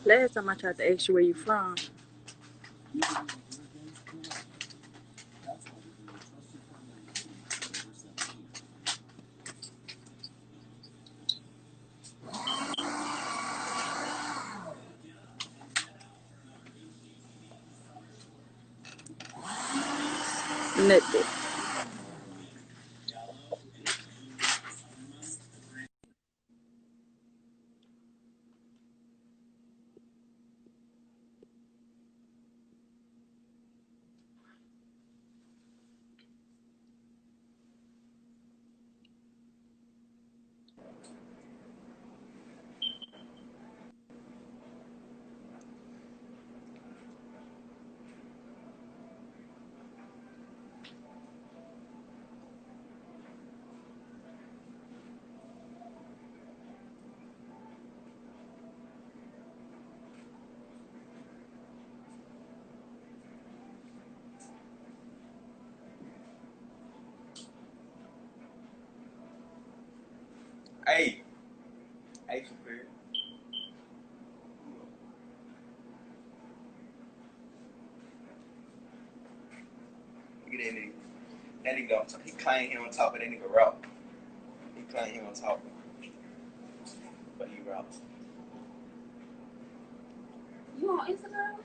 Last time I tried to ask you where you from. Nothing. Hey, hey, Superior. Look at that nigga. That nigga don't talk. He claim he on top of that nigga route. He claim he on top, but he route. You on Instagram?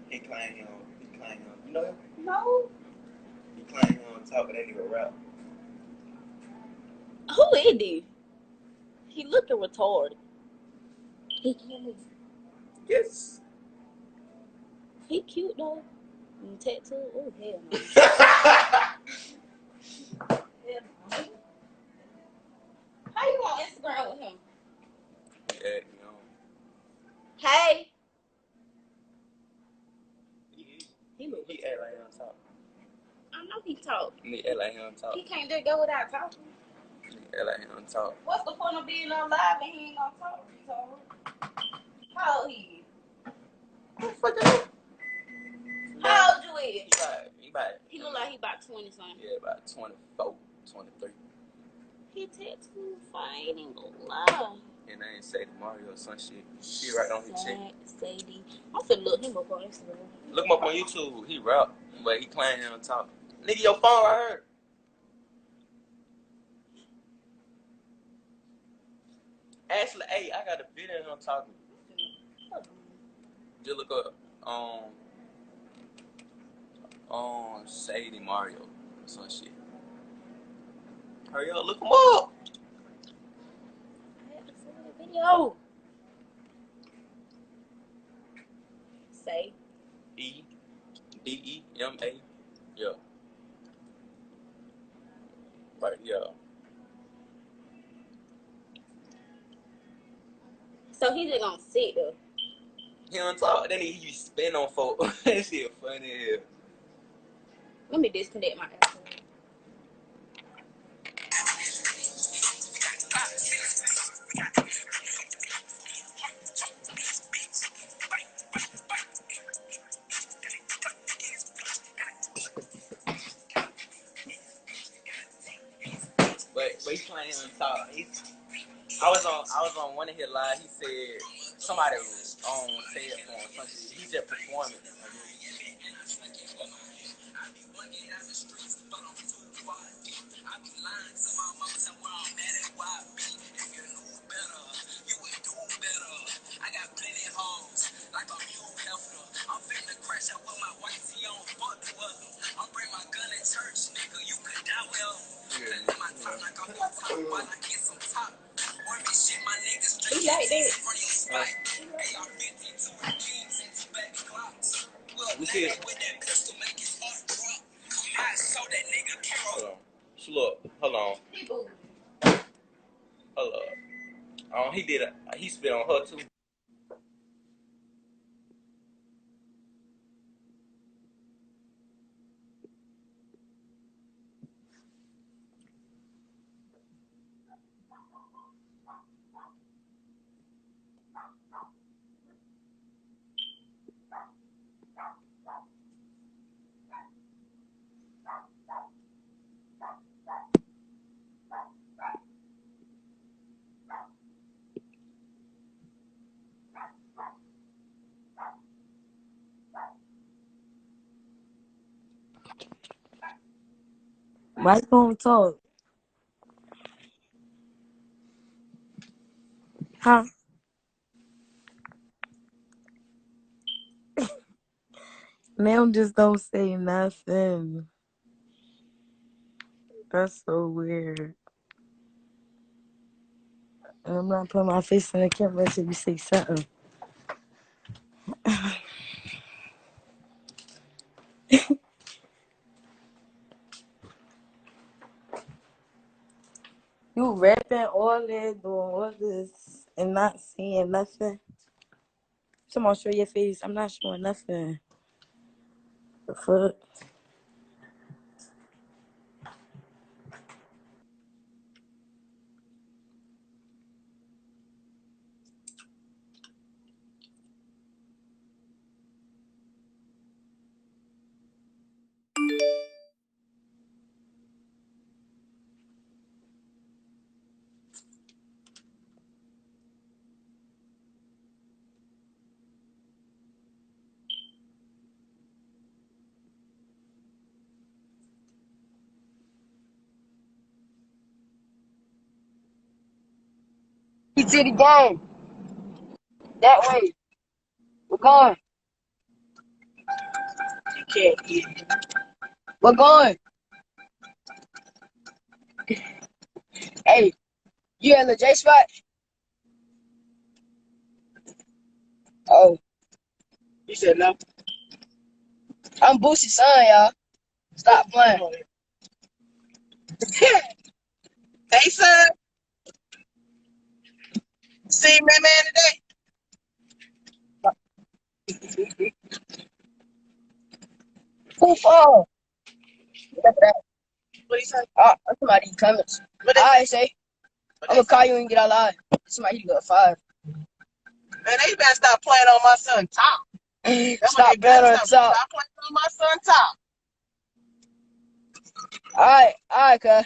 He claim he on. He claim he on. You know him? No. He claim he on top of that nigga route. Who is he? He looking retarded. He cute. Yes. He cute though. And tattoo. Oh hell no. Hell no. How you on Instagram with him? Yeah, you know. Hey. He look. He act like he on top. I know he talk. He act like he on top. He can't just go without talking. He act like he on top. What's the point of being on live and he ain't gonna talk? So, how old he is? What the fuck is How old you is? He He look like he about 20 something. Yeah, about 24, 23. He tattoo fine and go lie. And I ain't say to Mario or some shit. He right on his check. Sadie. I'm finna look him up on Instagram. Look him up on YouTube. He rap, but he claim he on top. Nigga, your phone right here. Ashley, hey, I got a video of him talking. Just look up Sadie Mario or some shit. Hurry up, look him up. I had to see the video. Say EDEMA. Yeah. Right, yeah. So he just gonna sit there. He on top, then he spin on folk. That shit funny as hell. Let me disconnect my Apple. But he playing on top. I was on one of his live. He said somebody said it for him. He just performing. He like that. We see it. Hold on. Hold on. He spit on her too. Why you gonna talk? Huh? Ma'am just don't say nothing. That's so weird. And I'm not putting my face in the camera until you say something. You rapping all that, doing all this, and not saying nothing. Someone show your face. I'm not showing nothing. The fuck? To the game. That way. We're going. You can't get it. We're going. Hey, you at the J spot? Oh, You said no. I'm Boosie's son, y'all. Stop playing. Hey, son. See my man today? Who fall? What he say? Somebody in the comments. What they I say, What I'm they gonna call you and get out live. Somebody got 5. Man, they better stop playing on my son top. That's what Stop they better playing on stop. top. Stop playing on my son top. Alright, cuz.